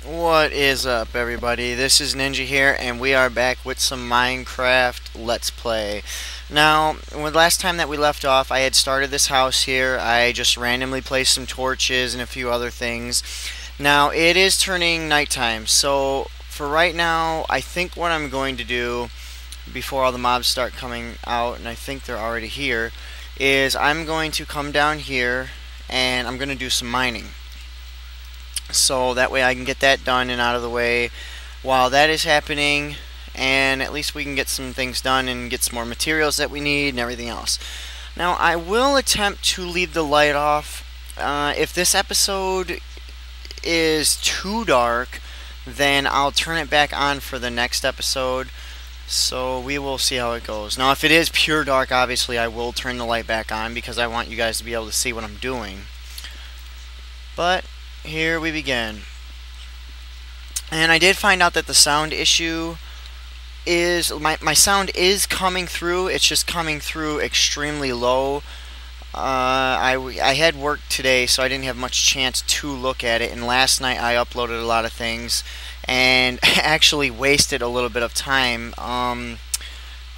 What is up, everybody? This is Ninja here, and we are back with some Minecraft Let's Play. Now, when last time that we left off, I had started this house here. I just randomly placed some torches and a few other things. Now, it is turning nighttime, so for right now, I think what I'm going to do before all the mobs start coming out, and I think they're already here, is I'm going to come down here and I'm going to do some mining. So that way I can get that done and out of the way while that is happening, and at least we can get some things done and get some more materials that we need and everything else. Now I will attempt to leave the light off. If this episode is too dark, then I'll turn it back on for the next episode. So we will see how it goes. Now if it is pure dark, obviously I will turn the light back on because I want you guys to be able to see what I'm doing. But here we begin. And I did find out that the sound issue is, my sound is coming through, it's just coming through extremely low. I had work today, so I didn't have much chance to look at it, and last night I uploaded a lot of things and actually wasted a little bit of time.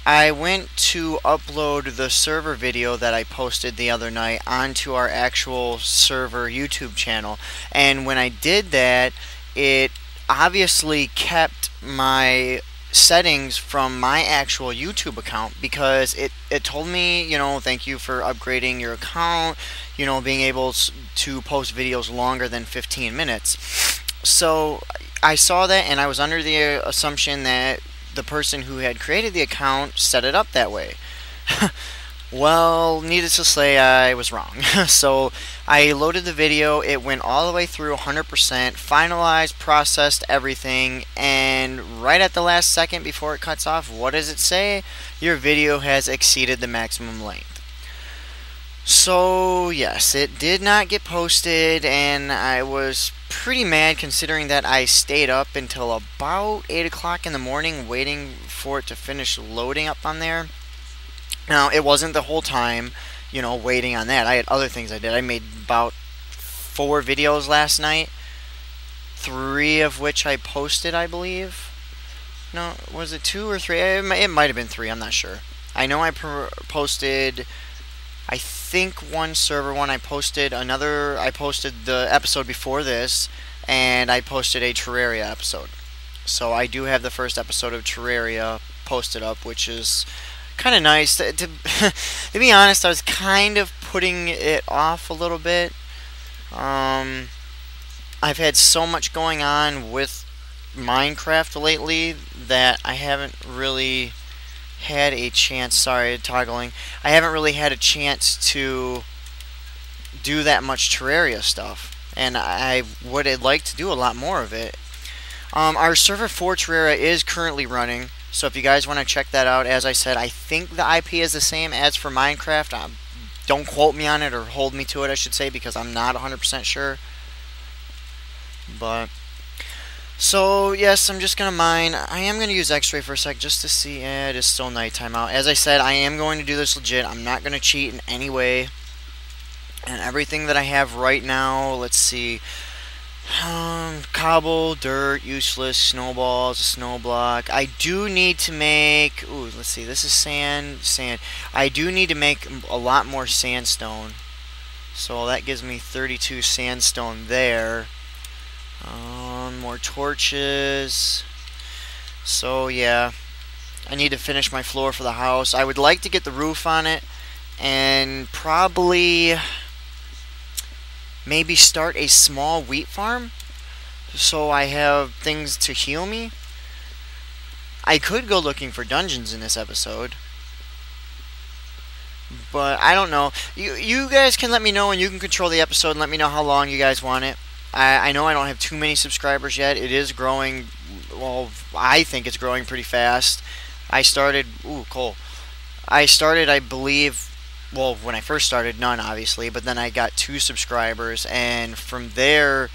I went to upload the server video that I posted the other night onto our actual server YouTube channel, and when I did that, it obviously kept my settings from my actual YouTube account because it told me, you know, thank you for upgrading your account, you know, being able to post videos longer than 15 minutes. So I saw that and I was under the assumption that the person who had created the account set it up that way. Well, needless to say, I was wrong. So I loaded the video, it went all the way through 100%, finalized, processed everything, and right at the last second before it cuts off, what does it say? Your video has exceeded the maximum length. So yes, it did not get posted, and I was pretty mad considering that I stayed up until about 8 o'clock in the morning waiting for it to finish loading up on there. Now, it wasn't the whole time, you know, waiting on that. I had other things I did. I made about 4 videos last night, 3 of which I posted, I believe. No, was it 2 or 3? It might have been 3, I'm not sure. I know I posted, I think, one server one. I posted another, I posted the episode before this, and I posted a Terraria episode. So I do have the first episode of Terraria posted up, which is kind of nice. To be honest, I was kind of putting it off a little bit. I've had so much going on with Minecraft lately that I haven't really had a chance, sorry, toggling, I haven't really had a chance to do that much Terraria stuff, and I would like to do a lot more of it. Our server for Terraria is currently running, so if you guys want to check that out, as I said, I think the IP is the same as for Minecraft. Don't quote me on it, or hold me to it, I should say, because I'm not 100% sure. But so yes, I'm just gonna mine. I am gonna use X-ray for a sec just to see. It is still nighttime out. As I said, I am going to do this legit. I'm not gonna cheat in any way. And everything that I have right now, let's see. Cobble, dirt, useless, snowballs, a snow block. I do need to make, ooh, let's see, this is sand. I do need to make a lot more sandstone. So that gives me 32 sandstone there. More torches. So yeah, I need to finish my floor for the house. I would like to get the roof on it and probably maybe start a small wheat farm so I have things to heal me. I could go looking for dungeons in this episode, but I don't know. You guys can let me know, and you can control the episode and let me know how long you guys want it. I know I don't have too many subscribers yet. It is growing, well, I think it's growing pretty fast. I started, ooh, cool. I started, I believe, well, when I first started, none, obviously, but then I got 2 subscribers, and from there,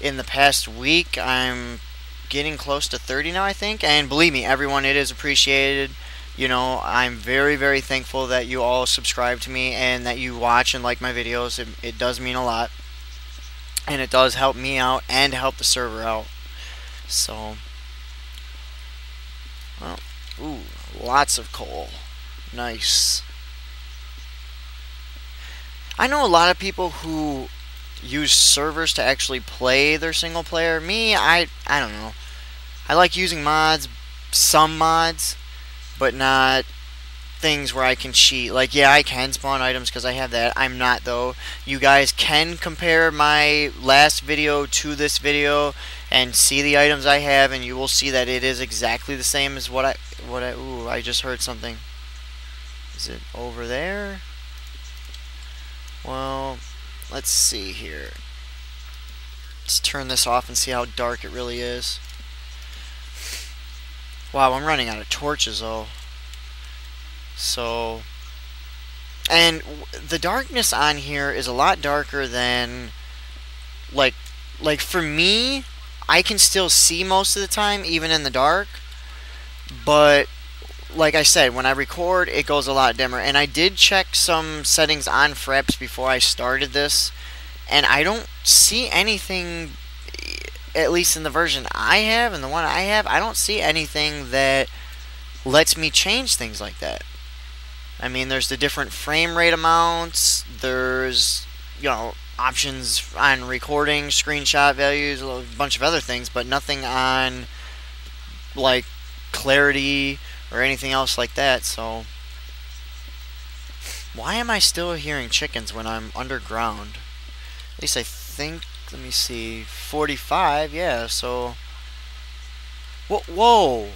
in the past week, I'm getting close to 30 now, I think, and believe me, everyone, it is appreciated. You know, I'm very, very thankful that you all subscribe to me and that you watch and like my videos. It does mean a lot. and it does help me out and help the server out. So, well, ooh, lots of coal. Nice. I know a lot of people who use servers to actually play their single player. Me, I don't know. I like using mods, some mods, but not things where I can cheat. Like, yeah, I can spawn items because I have that. I'm not, though. You guys can compare my last video to this video and see the items I have, and you will see that it is exactly the same as ooh, I just heard something. Is it over there? Well, let's see here. Let's turn this off and see how dark it really is. Wow, I'm running out of torches, though. So, and the darkness on here is a lot darker than, like for me, I can still see most of the time, even in the dark, but like I said, when I record, it goes a lot dimmer. And I did check some settings on Fraps before I started this, and I don't see anything, at least in the version I have and the one I have, I don't see anything that lets me change things like that. I mean, there's the different frame rate amounts, there's, you know, options on recording, screenshot values, a bunch of other things, but nothing on, like, clarity or anything else like that. So, why am I still hearing chickens when I'm underground? At least I think, let me see, 45, yeah, so, whoa,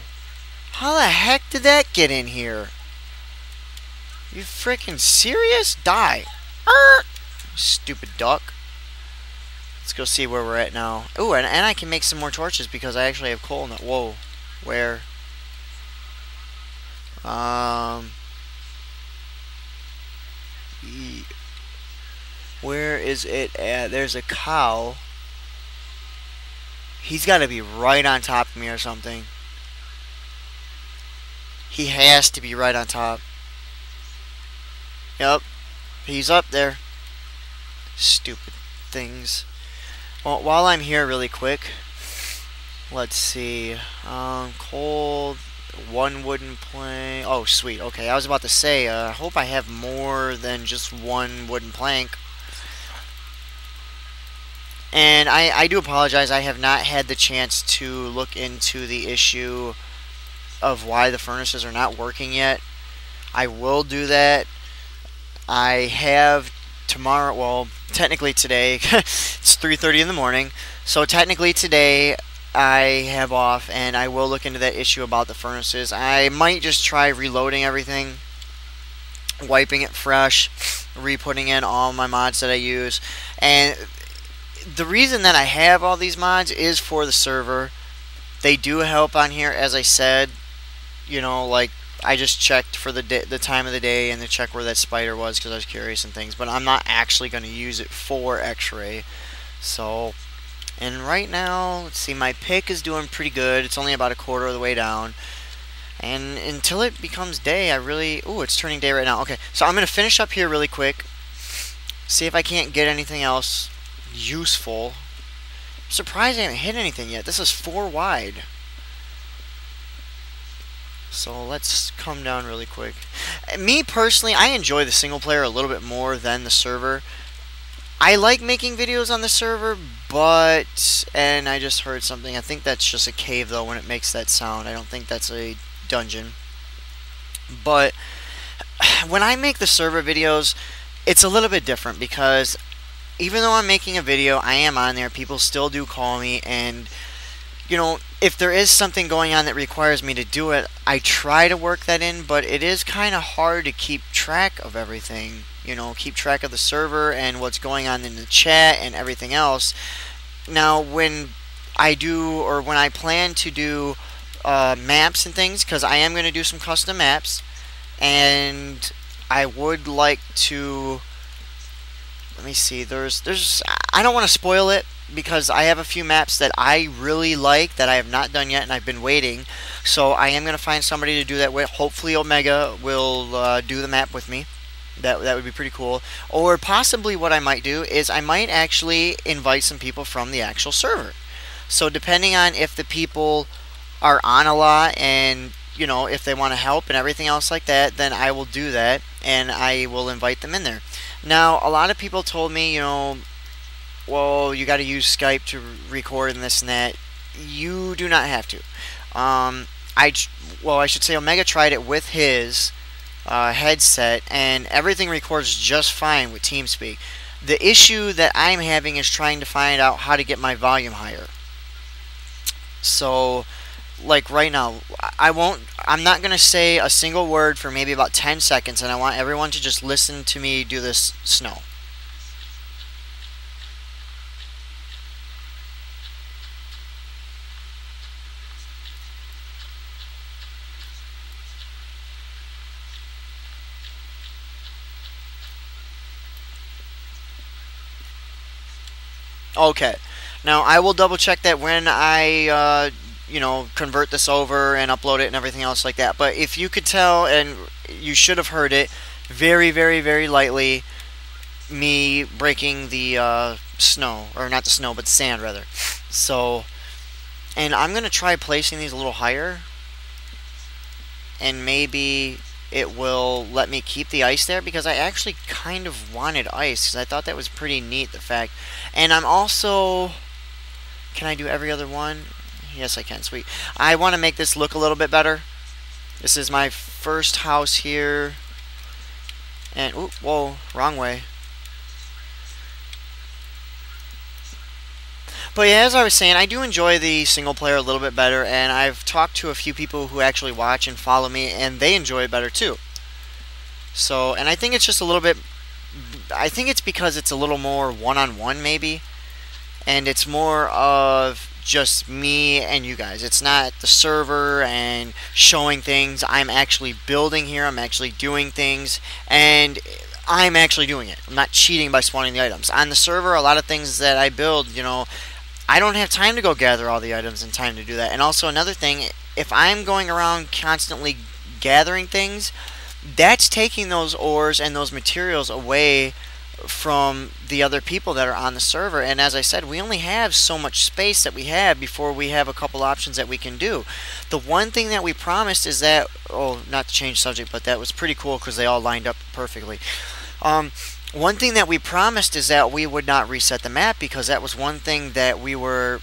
how the heck did that get in here? You freaking serious? Die. Stupid duck. Let's go see where we're at now. Ooh, and I can make some more torches because I actually have coal in it. Whoa. Where? Where is it at? There's a cow. He's got to be right on top of me or something. He has to be right on top. Yep, he's up there. Stupid things. Well, while I'm here really quick, let's see. Coal, one wooden plank. Oh, sweet. Okay, I was about to say, I hope I have more than just one wooden plank. And I do apologize, I have not had the chance to look into the issue of why the furnaces are not working yet. I will do that. I have tomorrow, well, technically today, it's 3:30 in the morning, so technically today I have off, and I will look into that issue about the furnaces. I might just try reloading everything, wiping it fresh, re-putting in all my mods that I use, and the reason that I have all these mods is for the server. They do help on here, as I said, you know, like, I just checked for the time of the day and to check where that spider was because I was curious and things. But I'm not actually going to use it for X-ray. So, and right now, let's see, my pick is doing pretty good. It's only about a quarter of the way down. And until it becomes day, I really... Ooh, it's turning day right now. Okay, so I'm going to finish up here really quick. See if I can't get anything else useful. I'm surprised I haven't hit anything yet. This is 4 wide. So let's come down really quick. Me personally, I enjoy the single player a little bit more than the server. I like making videos on the server, but... And I just heard something. I think that's just a cave, though, when it makes that sound. I don't think that's a dungeon. But when I make the server videos, it's a little bit different because even though I'm making a video, I am on there. People still do call me, and... You know, if there is something going on that requires me to do it, I try to work that in, but it is kind of hard to keep track of everything. You know, keep track of the server and what's going on in the chat and everything else. Now, when I do, or when I plan to do maps and things, because I am going to do some custom maps, and I would like to... Let me see, I don't want to spoil it, because I have a few maps that I really like that I have not done yet and I've been waiting. So I am going to find somebody to do that with. Hopefully Omega will do the map with me. That would be pretty cool. Or possibly what I might do is I might actually invite some people from the actual server. So depending on if the people are on a lot and if they want to help and everything else like that, then I will do that and I will invite them in there. Now, a lot of people told me, well, you got to use Skype to record and this and that. You do not have to. I should say Omega tried it with his headset, and everything records just fine with TeamSpeak. The issue that I'm having is trying to find out how to get my volume higher. So, like right now, I'm not going to say a single word for maybe about 10 seconds, and I want everyone to just listen to me do this snow. Okay. Now, I will double check that when I, convert this over and upload it and everything else like that. But if you could tell, and you should have heard it, very, very, very lightly, me breaking the snow, or not the snow, but the sand, rather. So, and I'm going to try placing these a little higher, and maybe it will let me keep the ice there, because I actually kind of wanted ice, because I thought that was pretty neat, the fact. And I'm also... Can I do every other one? Yes, I can. Sweet. I want to make this look a little bit better. This is my first house here. And, ooh, whoa, wrong way. But yeah, as I was saying, I do enjoy the single player a little bit better, and I've talked to a few people who actually watch and follow me, and they enjoy it better too. So, and I think it's just a little bit, I think it's because it's a little more one-on-one maybe, and it's more of just me and you guys. It's not the server and showing things. I'm actually building here, I'm actually doing things, and I'm actually doing it. I'm not cheating by spawning the items. On the server, a lot of things that I build, I don't have time to go gather all the items in time to do that. And also another thing, if I'm going around constantly gathering things, that's taking those ores and those materials away from the other people that are on the server. And as I said, we only have so much space that we have before we have a couple options that we can do. The one thing that we promised is that, oh, not to change subject, but that was pretty cool because they all lined up perfectly. One thing that we promised is that we would not reset the map, because that was one thing that we were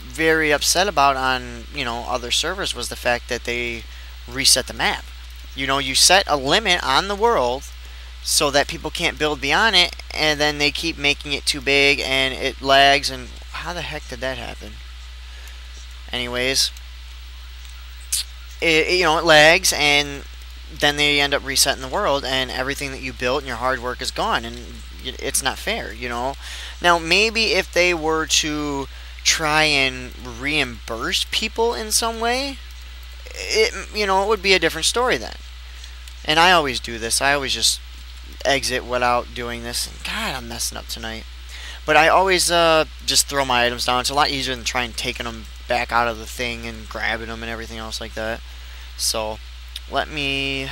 very upset about on, other servers, was the fact that they reset the map. You set a limit on the world so that people can't build beyond it, and then they keep making it too big and it lags, and how the heck did that happen? Anyways, it lags, and then they end up resetting the world, and everything that you built and your hard work is gone, and it's not fair, Now, maybe if they were to try and reimburse people in some way, it would be a different story then. And I always do this. I always just exit without doing this. And God, I'm messing up tonight. But I always just throw my items down. It's a lot easier than trying taking them back out of the thing and grabbing them and everything else like that. So... let me...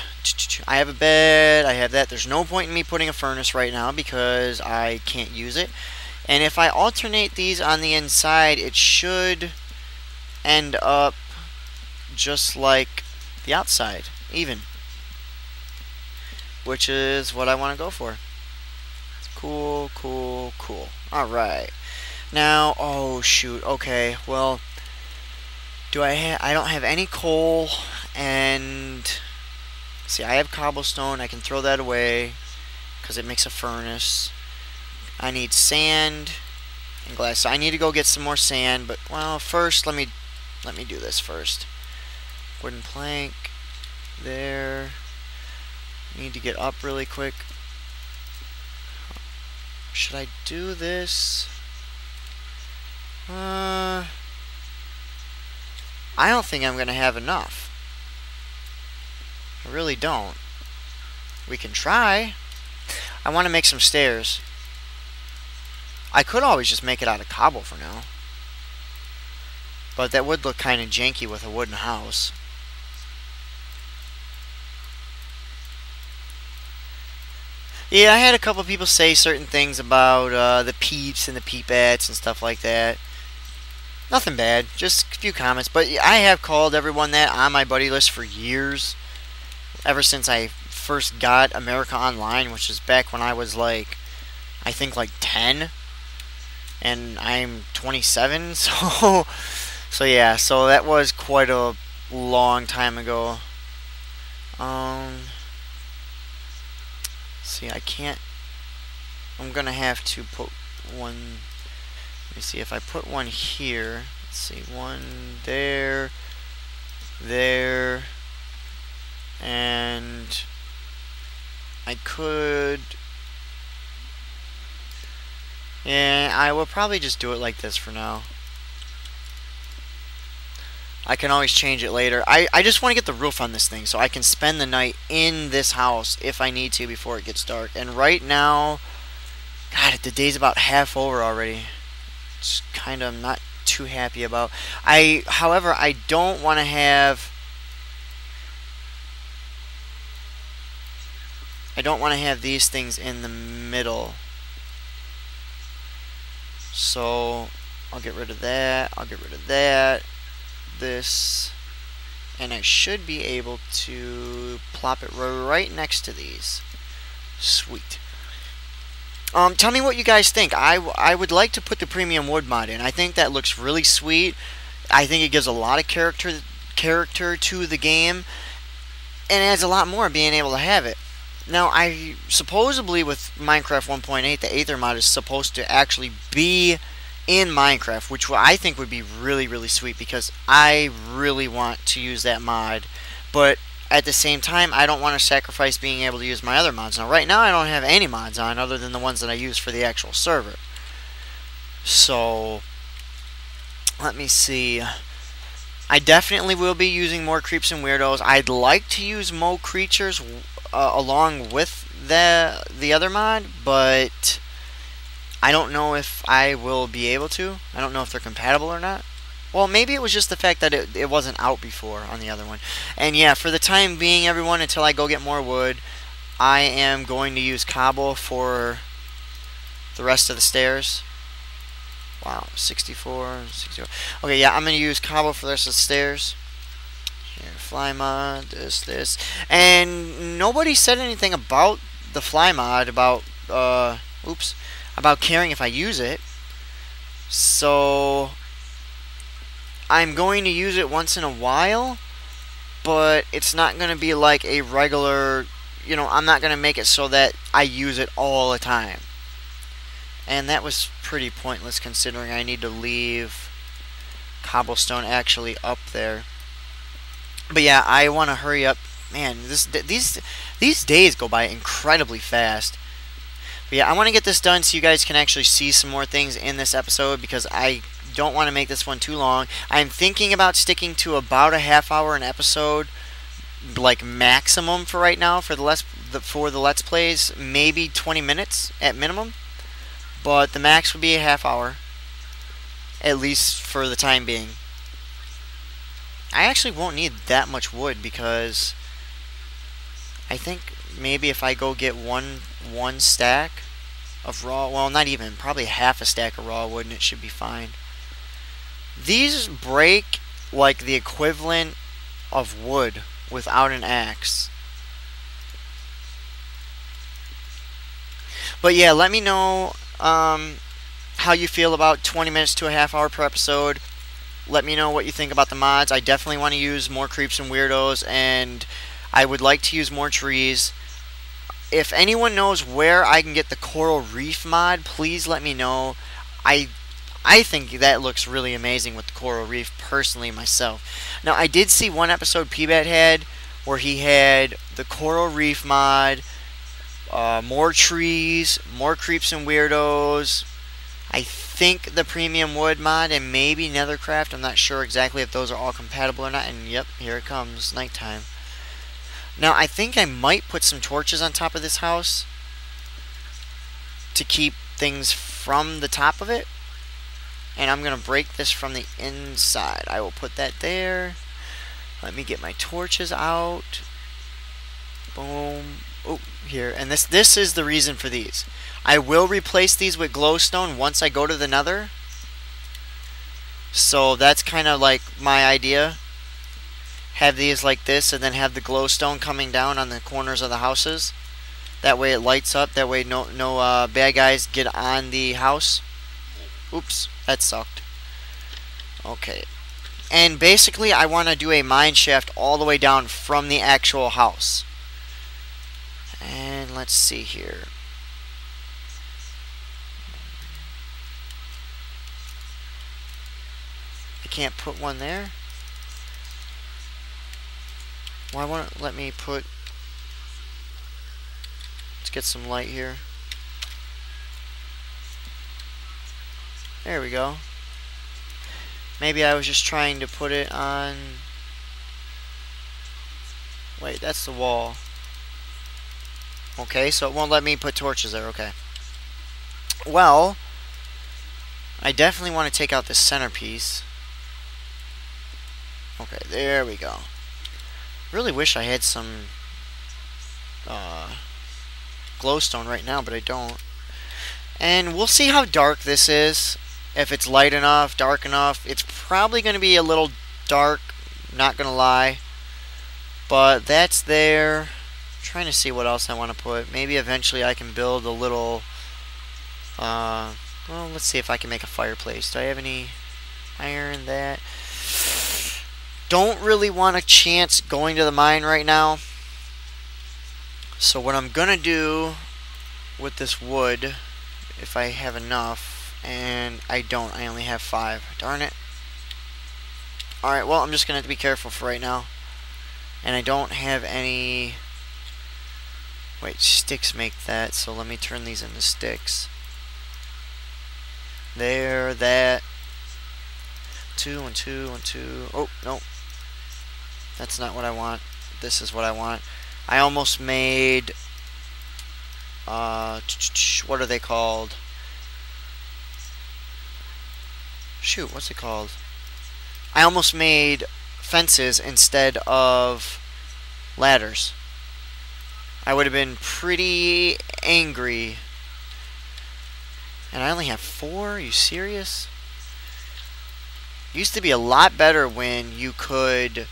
I have a bed, I have that. There's no point in me putting a furnace right now because I can't use it. And if I alternate these on the inside, it should end up just like the outside, even. Which is what I want to go for. Cool, cool, cool. Alright. Now, oh shoot, okay, well... I don't have any coal, and see, I have cobblestone. I can throw that away because it makes a furnace. I need sand and glass. So I need to go get some more sand, but well, first let me do this first. Wooden plank there. Need to get up really quick. Should I do this? I don't think I'm going to have enough. I really don't. We can try. I want to make some stairs. I could always just make it out of cobble for now. But that would look kind of janky with a wooden house. Yeah, I had a couple people say certain things about the peeps and the peepettes and stuff like that. Nothing bad, just a few comments. But I have called everyone that on my buddy list for years. Ever since I first got America Online, which is back when I was like, I think like 10. And I'm 27, so yeah, so that was quite a long time ago. See, I can't. I'm gonna have to put one. Let me see if I put one here. Let's see, one there, there, and I could. Yeah, I will probably just do it like this for now. I can always change it later. I just want to get the roof on this thing so I can spend the night in this house if I need to before it gets dark. And right now, God, the day's about half over already. It's kind of not too happy about. However, I don't want to have. I don't want to have these things in the middle. So I'll get rid of that. I'll get rid of that. This, and I should be able to plop it right next to these. Sweet. Tell me what you guys think. I would like to put the premium wood mod in. I think that looks really sweet. I think it gives a lot of character to the game, and adds a lot more being able to have it. Now, I supposedly with Minecraft 1.8, the Aether mod is supposed to actually be in Minecraft, which I think would be really, really sweet because I really want to use that mod. But at the same time, I don't want to sacrifice being able to use my other mods. Now, right now, I don't have any mods on other than the ones that I use for the actual server. So, let me see. I definitely will be using more creeps and weirdos. I'd like to use more creatures along with the other mod, but I don't know if I will be able to. I don't know if they're compatible or not. Well, maybe it was just the fact that it wasn't out before on the other one. And yeah, for the time being, everyone, until I go get more wood, I am going to use cobble for the rest of the stairs. Wow, 64, 64. Okay, yeah, I'm going to use cobble for the rest of the stairs. Here, fly mod, this. And nobody said anything about the fly mod, about, about caring if I use it. So I'm going to use it once in a while, but it's not going to be like a regular, I'm not going to make it so that I use it all the time. And that was pretty pointless considering I need to leave cobblestone actually up there. But yeah, I want to hurry up. Man, these days go by incredibly fast. But yeah, I want to get this done so you guys can actually see some more things in this episode because I don't want to make this one too long. I'm thinking about sticking to about a half hour an episode, like maximum for right now for the Let's Plays, maybe 20 minutes at minimum. But the max would be a half hour, at least for the time being. I actually won't need that much wood because I think maybe if I go get one stack of raw, well, not even, probably half a stack of raw wood and it should be fine. These break like the equivalent of wood without an axe. But yeah, let me know how you feel about 20 minutes to a half hour per episode. Let me know what you think about the mods. I definitely want to use more creeps and weirdos, and I would like to use more trees. If anyone knows where I can get the coral reef mod, please let me know. I think that looks really amazing with the coral reef, personally, myself. Now, I did see one episode P-Bat had where he had the coral reef mod, more trees, more creeps and weirdos. I think the premium wood mod and maybe nethercraft. I'm not sure exactly if those are all compatible or not. And yep, here it comes, nighttime. Now, I think I might put some torches on top of this house to keep things from the top of it. And I'm going to break this from the inside. I will put that there. Let me get my torches out. Boom, oh, here, and this is the reason for these. I will replace these with glowstone once I go to the nether. So that's kind of like my idea. Have these like this, and then have the glowstone coming down on the corners of the houses. That way it lights up. That way no bad guys get on the house. Oops, that sucked. Okay. And basically I want to do a mine shaft all the way down from the actual house. And let's see here. I can't put one there. Why won't it let me put... Let's get some light here. There we go. Maybe I was just trying to put it on... Wait, that's the wall. Okay, so it won't let me put torches there. Okay. Well, I definitely want to take out this centerpiece. Okay, there we go. Really wish I had some glowstone right now, but I don't. And we'll see how dark this is. If it's light enough, dark enough. It's probably going to be a little dark, not going to lie. But that's there. I'm trying to see what else I want to put. Maybe eventually I can build a little... well, let's see if I can make a fireplace. Do I have any iron? That... Don't really want a chance going to the mine right now. So what I'm going to do with this wood, if I have enough... And I don't. I only have 5. Darn it. Alright, well, I'm just going to have to be careful for right now. And I don't have any... Wait, sticks make that, so let me turn these into sticks. There, that. 2 and 2 and 2. Oh, no. That's not what I want. This is what I want. I almost made... what are they called? Shoot, what's it called? I almost made fences instead of ladders. I would have been pretty angry. And I only have 4? Are you serious? Used to be a lot better when you could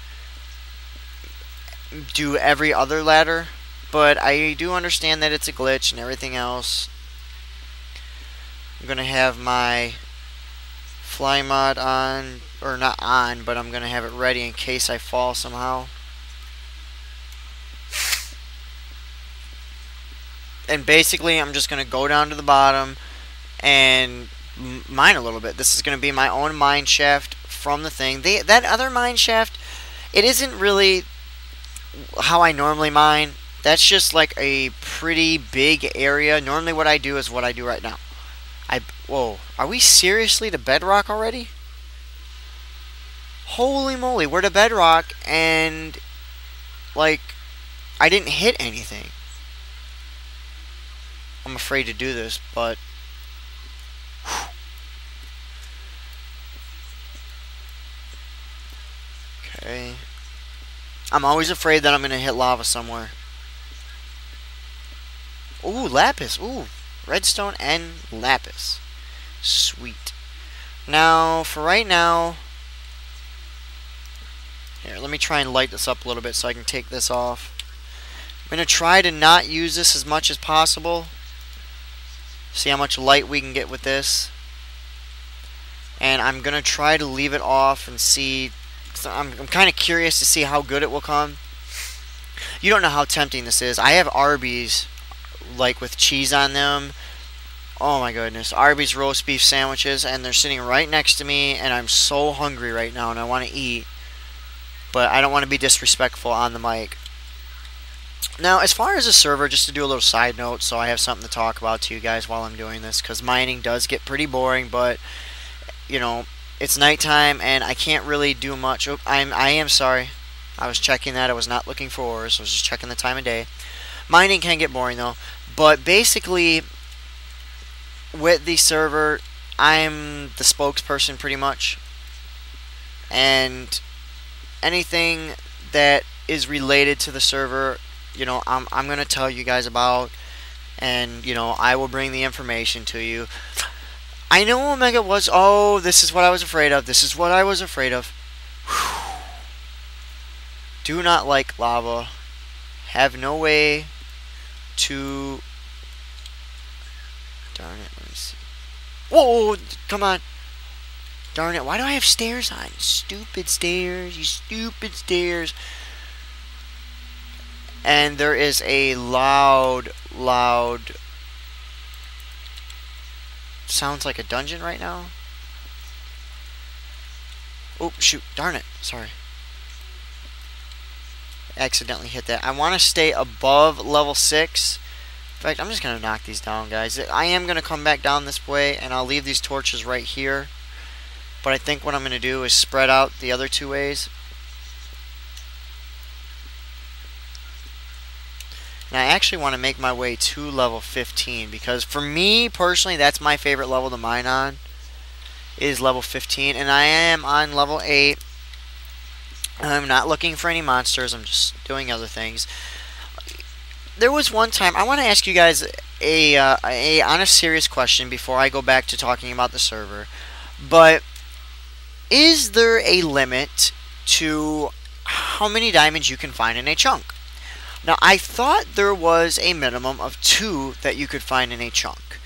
do every other ladder. But I do understand that it's a glitch and everything else. I'm going to have my... fly mod on, or not on, but I'm gonna have it ready in case I fall somehow. And basically I'm just gonna go down to the bottom and mine a little bit. This is gonna be my own mine shaft from the thing. That other mine shaft, it isn't really how I normally mine. That's just like a pretty big area. Normally what I do is what I do right now. Whoa, are we seriously to bedrock already? Holy moly, we're to bedrock and, like, I didn't hit anything. I'm afraid to do this, but... Whew. Okay. I'm always afraid that I'm going to hit lava somewhere. Ooh, lapis. Ooh, redstone and lapis. Sweet. Now, for right now... Here, let me try and light this up a little bit so I can take this off. I'm going to try to not use this as much as possible. See how much light we can get with this. And I'm going to try to leave it off and see... I'm kind of curious to see how good it will come. You don't know how tempting this is. I have Arby's, like, with cheese on them. Oh my goodness. Arby's roast beef sandwiches, and they're sitting right next to me, and I'm so hungry right now, and I want to eat. But I don't want to be disrespectful on the mic. Now, as far as the server, just to do a little side note, so I have something to talk about to you guys while I'm doing this, because mining does get pretty boring, but, you know, it's nighttime, and I can't really do much. Oh, I am sorry. I was checking that. I was not looking for ores. I was just checking the time of day. Mining can get boring, though. But basically, with the server, I'm the spokesperson pretty much. And anything that is related to the server, I'm gonna tell you guys about, and I will bring the information to you. I know Omega was. Oh, this is what I was afraid of. This is what I was afraid of. Do not like lava. Have no way to. Darn it. Let me see. Whoa! Come on. Darn it. Why do I have stairs on? Stupid stairs. You stupid stairs. And there is a loud. Sounds like a dungeon right now. Oh, shoot. Darn it. Sorry. Accidentally hit that. I want to stay above level 6. In fact, I'm just going to knock these down, guys. I am going to come back down this way, and I'll leave these torches right here. But I think what I'm going to do is spread out the other 2 ways. And I actually want to make my way to level 15, because for me, personally, that's my favorite level to mine on, is level 15. And I am on level 8. I'm not looking for any monsters. I'm just doing other things. There was one time, I want to ask you guys a honest, serious question before I go back to talking about the server. But is there a limit to how many diamonds you can find in a chunk? Now, I thought there was a minimum of 2 that you could find in a chunk.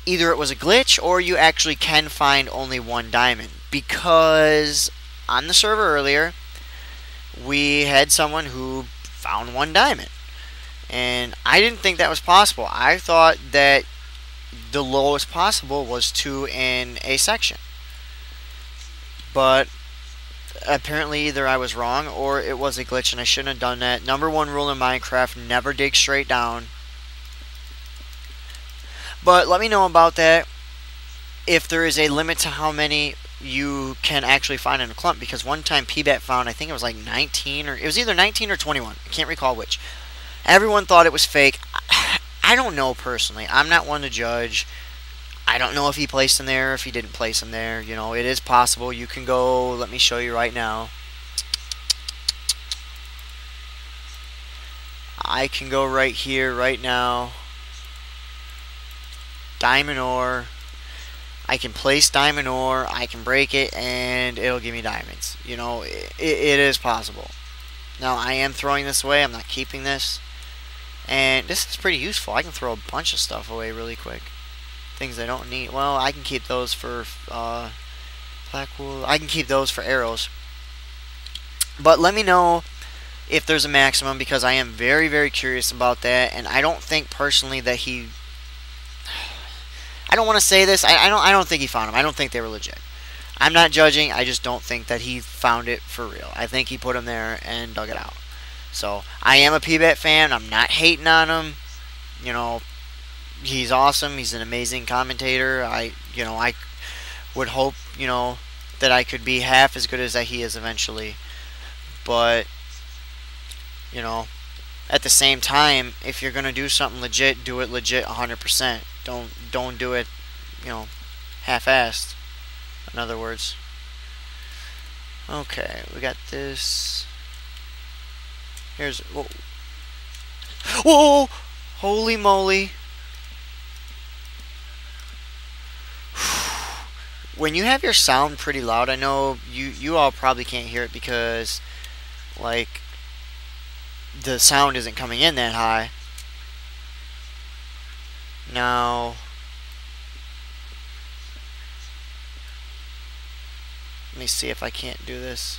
Either it was a glitch, or you actually can find only 1 diamond. Because on the server earlier, we had someone who found 1 diamond. And I didn't think that was possible. I thought that the lowest possible was 2 in a section. But apparently either I was wrong or it was a glitch and I shouldn't have done that. Number 1 rule in Minecraft, never dig straight down. But let me know about that, if there is a limit to how many you can actually find in a clump. Because one time PBAT found, I think it was like 19, or it was either 19 or 21. I can't recall which. Everyone thought it was fake. I don't know personally. I'm not one to judge. I don't know if he placed them there, if he didn't place them there. It is possible. You can go, let me show you right now. I can go right here, right now. Diamond ore. I can place diamond ore, I can break it, and it'll give me diamonds. It is possible. Now, I am throwing this away. I'm not keeping this. And this is pretty useful. I can throw a bunch of stuff away really quick. Things I don't need. Well, I can keep those for black wool. I can keep those for arrows. But let me know if there's a maximum, because I am very, very curious about that. And I don't think personally that he... I don't want to say this. I don't think he found them. I don't think they were legit. I'm not judging. I just don't think that he found it for real. I think he put them there and dug it out. So, I am a PBAT fan. I'm not hating on him. He's awesome. He's an amazing commentator. I would hope, that I could be half as good as that he is eventually. But, at the same time, if you're going to do something legit, do it legit 100%. Don't do it, half-assed. In other words. Okay, we got this. Here's... Whoa! Whoa! Holy moly! When you have your sound pretty loud, I know you all probably can't hear it because, like, the sound isn't coming in that high. Now, let me see if I can't do this.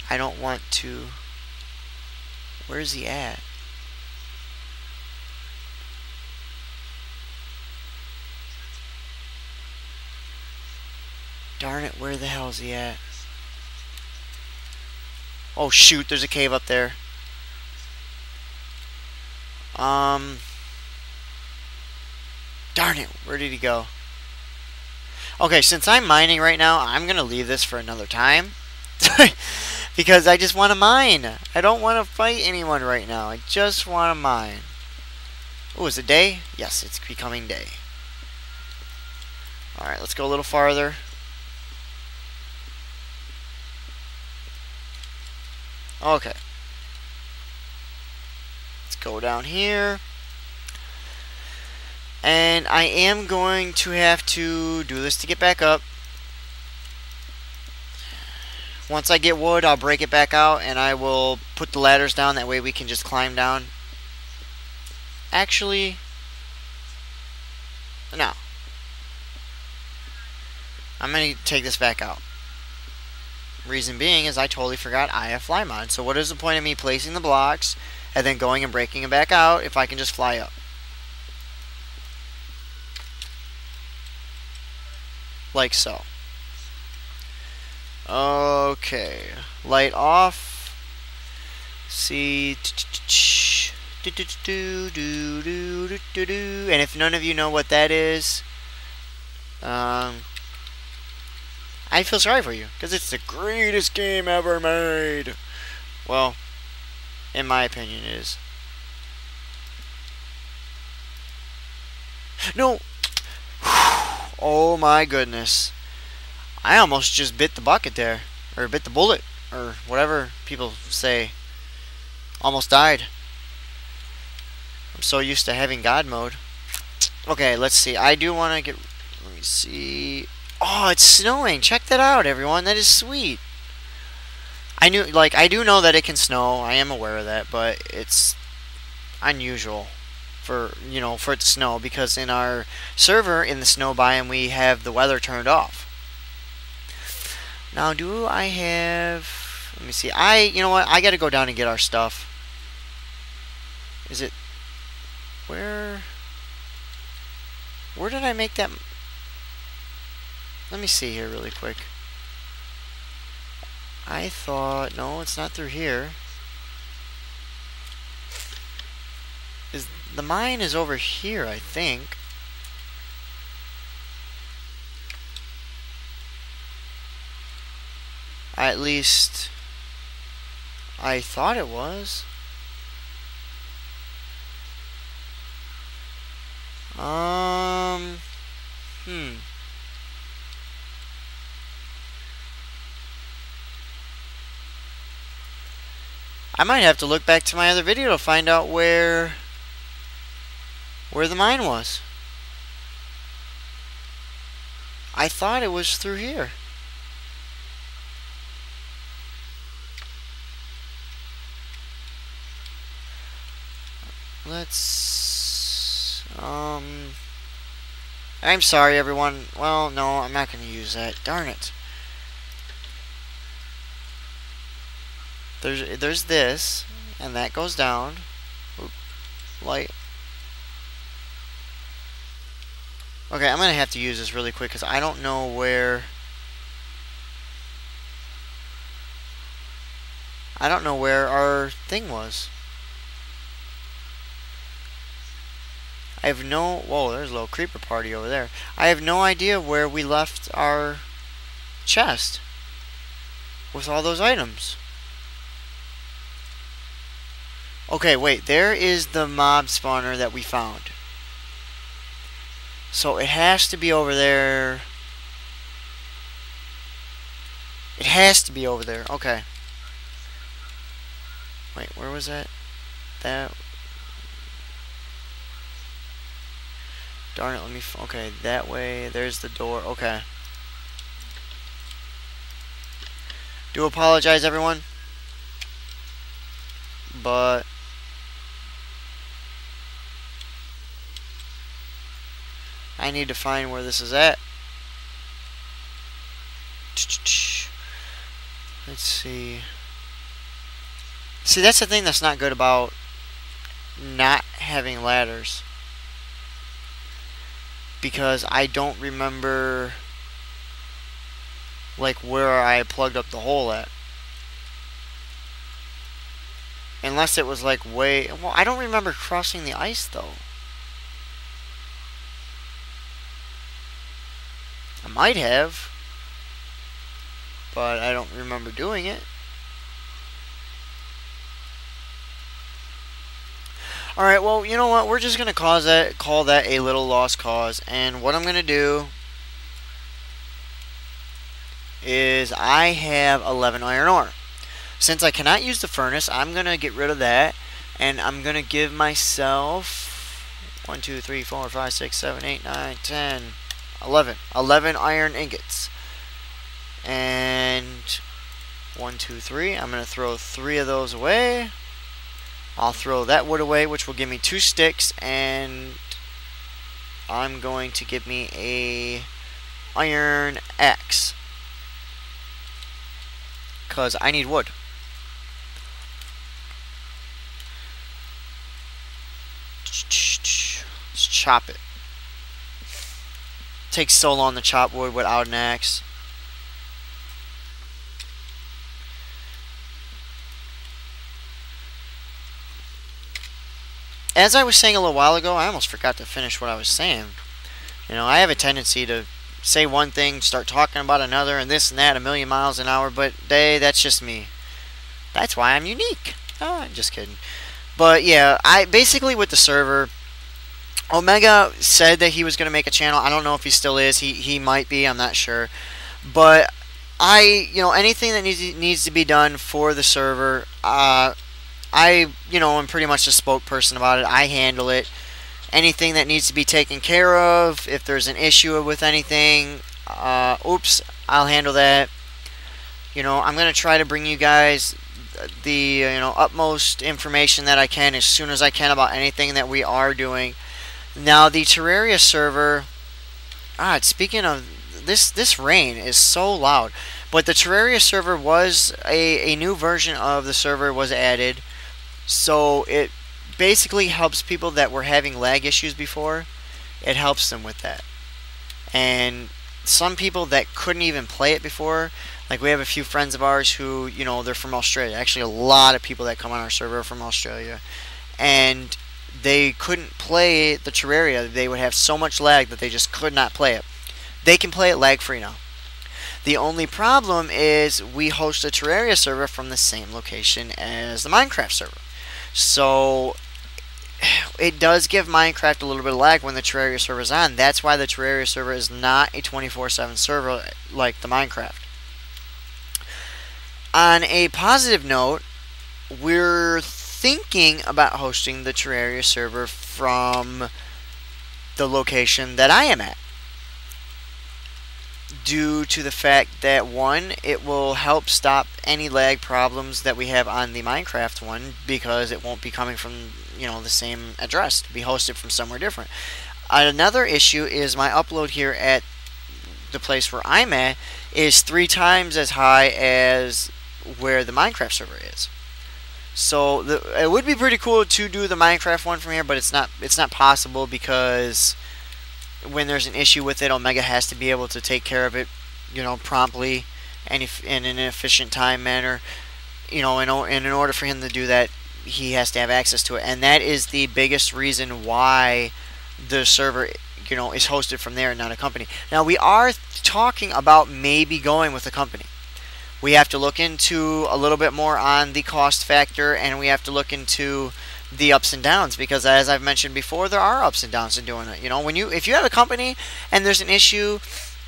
I don't want to... Where's he at? Darn it, where the hell is he at? Oh shoot, there's a cave up there. Darn it, where did he go? Okay, since I'm mining right now, I'm gonna leave this for another time. Because I just want to mine. I don't want to fight anyone right now. I just want to mine. Oh, is it day? Yes, it's becoming day. Alright, let's go a little farther. Okay. go down here. And I am going to have to do this to get back up. Once I get wood, I'll break it back out and I will put the ladders down. That way we can just climb down. Actually, no. I'm going to take this back out. Reason being is I totally forgot I have fly mod. So what is the point of me placing the blocks and then going and breaking it back out if I can just fly up? Like so. Okay. Light off. See. And if none of you know what that is, I feel sorry for you, because it's the greatest game ever made. Well, in my opinion, it is. No! Oh my goodness. I almost just bit the bucket there. Or bit the bullet. Or whatever people say. Almost died. I'm so used to having God mode. Okay, let's see. I do want to get... Let me see... Oh, it's snowing. Check that out, everyone. That is sweet. I do know that it can snow. I am aware of that, but it's unusual for it to snow, because in our server in the snow biome we have the weather turned off. Now, do I have... Let me see. You know what? I got to go down and get our stuff. Is it... Where did I make that... Let me see here really quick. I thought... No, it's not through here. The mine is over here, I think. At least... I thought it was. I might have to look back to my other video to find out where the mine was. I thought it was through here. Let's... I'm sorry, everyone. Well, no, I'm not going to use that. Darn it. There's this, and that goes down. Oop, light. Okay, I'm going to have to use this really quick because I don't know where... our thing was. I have no... Whoa, there's a little creeper party over there. I have no idea where we left our chest with all those items. Okay, wait. There is the mob spawner that we found. So it has to be over there. It has to be over there. Okay. Wait, where was that? Darn it, let me... Okay, that way. There's the door. Okay. Do apologize, everyone. But... I need to find where this is at. Let's see. See, that's the thing that's not good about not having ladders. Because I don't remember, like, where I plugged up the hole at. Unless it was, like, way... Well, I don't remember crossing the ice, though. I might have, but I don't remember doing it. Alright, well, you know what? We're just going to call that a little lost cause. And what I'm going to do is I have 11 iron ore. Since I cannot use the furnace, I'm going to get rid of that. And I'm going to give myself 1, 2, 3, 4, 5, 6, 7, 8, 9, 10, 11. 11 iron ingots. And 1, 2, 3. I'm going to throw 3 of those away. I'll throw that wood away, which will give me 2 sticks, and I'm going to give me a iron axe, because I need wood. Let's chop it. Takes so long to chop wood without an axe. As I was saying a little while ago, I almost forgot to finish what I was saying. You know, I have a tendency to say one thing, start talking about another, and this and that a million miles an hour, but that's just me. That's why I'm unique. Oh, I'm just kidding. But yeah, I basically with the server, Omega said that he was going to make a channel. I don't know if he still is. He might be. I'm not sure. But anything that needs to be done for the server, I'm pretty much the spokesperson about it. I handle it. Anything that needs to be taken care of, if there's an issue with anything, I'll handle that. I'm going to try to bring you guys the utmost information that I can as soon as I can about anything that we are doing. Now the Terraria server, speaking of this rain is so loud, but the Terraria server was a new version of the server was added, so it basically helps people that were having lag issues before. It helps them with that. And some people that couldn't even play it before, like we have a few friends of ours who, they're from Australia. Actually, a lot of people that come on our server are from Australia. And they couldn't play the Terraria. They would have so much lag that they just could not play it. They can play it lag-free now. The only problem is we host a Terraria server from the same location as the Minecraft server. So it does give Minecraft a little bit of lag when the Terraria server is on. That's why the Terraria server is not a 24/7 server like the Minecraft. On a positive note, we're thinking about hosting the Terraria server from the location that I am at, due to the fact that, one, it will help stop any lag problems that we have on the Minecraft one, because it won't be coming from the same address, to be hosted from somewhere different. Another issue is my upload here at the place where I'm at is 3 times as high as where the Minecraft server is. So it would be pretty cool to do the Minecraft one from here, but it's not possible, because when there's an issue with it, Omega has to be able to take care of it, promptly and in an efficient time manner. And in order for him to do that, he has to have access to it, and that is the biggest reason why the server, is hosted from there and not a company. Now we are talking about maybe going with a company. We have to look into a little bit more on the cost factor, and we have to look into the ups and downs, because as I've mentioned before, there are ups and downs in doing it. If you have a company and there's an issue,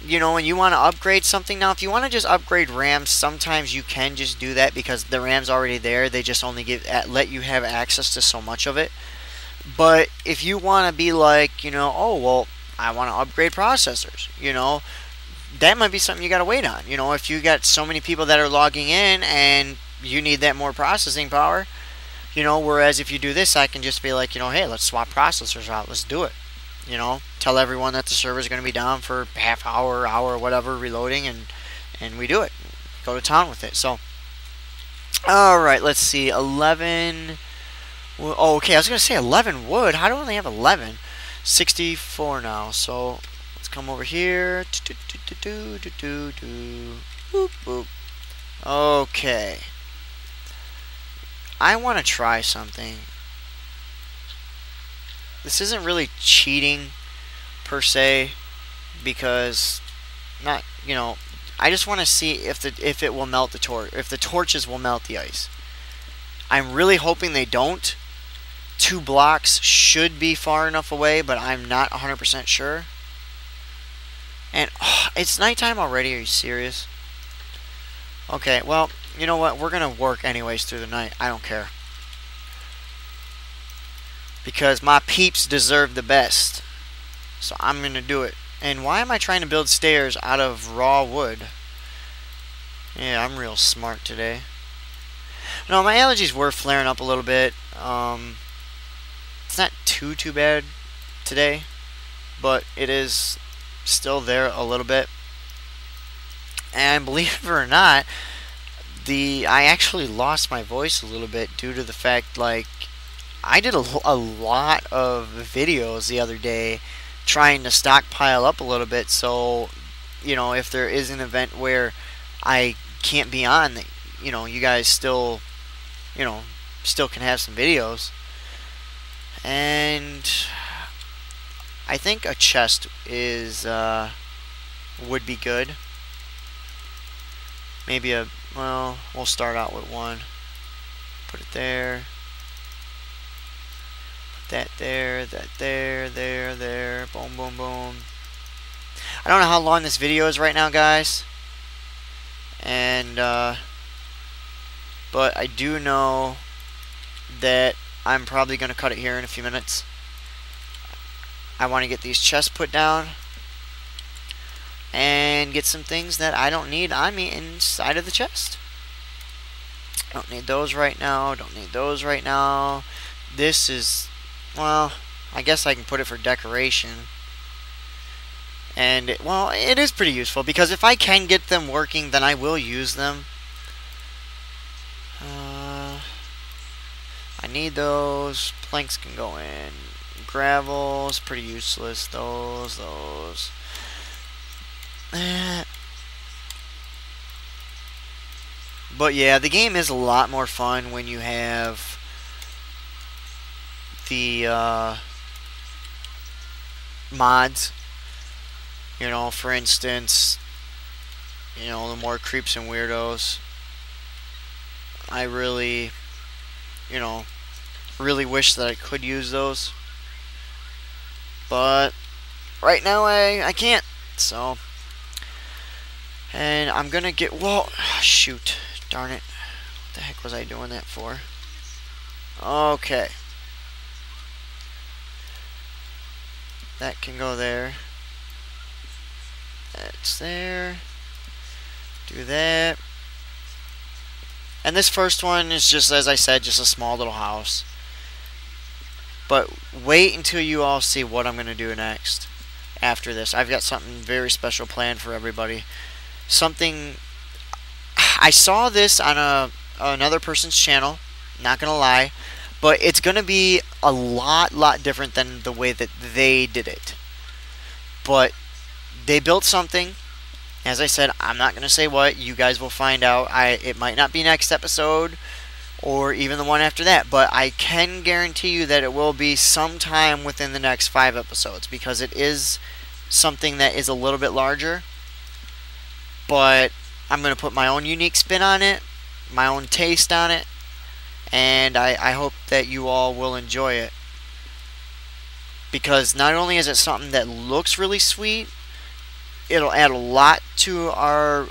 and you want to upgrade something. Now, if you want to just upgrade RAMs, sometimes you can just do that, because the RAM's already there. They just only let you have access to so much of it. But if you want to be like, oh, well, I want to upgrade processors, that might be something you got to wait on. If you got so many people that are logging in and you need that more processing power, whereas if you do this, I can just be like, hey, let's swap processors out. Let's do it. Tell everyone that the server is going to be down for half hour, whatever, reloading, and we do it. Go to town with it. So, alright, let's see. 11. Oh, okay, I was going to say 11 wood. How do I only have 11? 64 now. So, let's come over here. Boop, boop. Okay. I want to try something. This isn't really cheating per se, because I just want to see if it will melt the torch, if the torches will melt the ice. I'm really hoping they don't. 2 blocks should be far enough away, but I'm not 100% sure. And it's nighttime already. Are you serious? Okay, well, you know what? We're gonna work anyways through the night. I don't care. because my peeps deserve the best. So I'm going to do it. And why am I trying to build stairs out of raw wood? Yeah, I'm real smart today. No, my allergies were flaring up a little bit. It's not too bad today, but it is still there a little bit. And believe it or not, I actually lost my voice a little bit due to the fact, like, I did a lot of videos the other day trying to stockpile up a little bit, so, you know, if there is an event where I can't be on, you know, you guys still, you know, still can have some videos. And I think a chest is would be good. Maybe well, we'll start out with one. Put it there. Put that there, there. Boom, boom, boom. I don't know how long this video is right now, guys. And, but I do know that I'm probably going to cut it here in a few minutes. I want to get these chests put down and get some things that I don't need on me inside of the chest. Don't need those right now. Don't need those right now. This is, well, I guess I can put it for decoration. And, well, it is pretty useful because if I can get them working, then I will use them. I need those. Planks can go in. Gravel's pretty useless. Those. But yeah, the game is a lot more fun when you have the mods. You know, for instance, you know, the more creeps and weirdos. I really, you know, really wish that I could use those. But right now I can't. So, and I'm gonna get, well, shoot, darn it. What the heck was I doing that for? Okay. That can go there. That's there. Do that. And this first one is just, as I said, just a small little house. But wait until you all see what I'm going to do next. After this, I've got something very special planned for everybody. Something, I saw this on another person's channel, not going to lie. But it's going to be a lot different than the way that they did it. But they built something. As I said, I'm not going to say what. You guys will find out. It might not be next episode or even the one after that. But I can guarantee you that it will be sometime within the next 5 episodes. Because it is something that is a little bit larger. But I'm going to put my own unique spin on it. My own taste on it. And I hope that you all will enjoy it. Because not only is it something that looks really sweet, it'll add a lot to our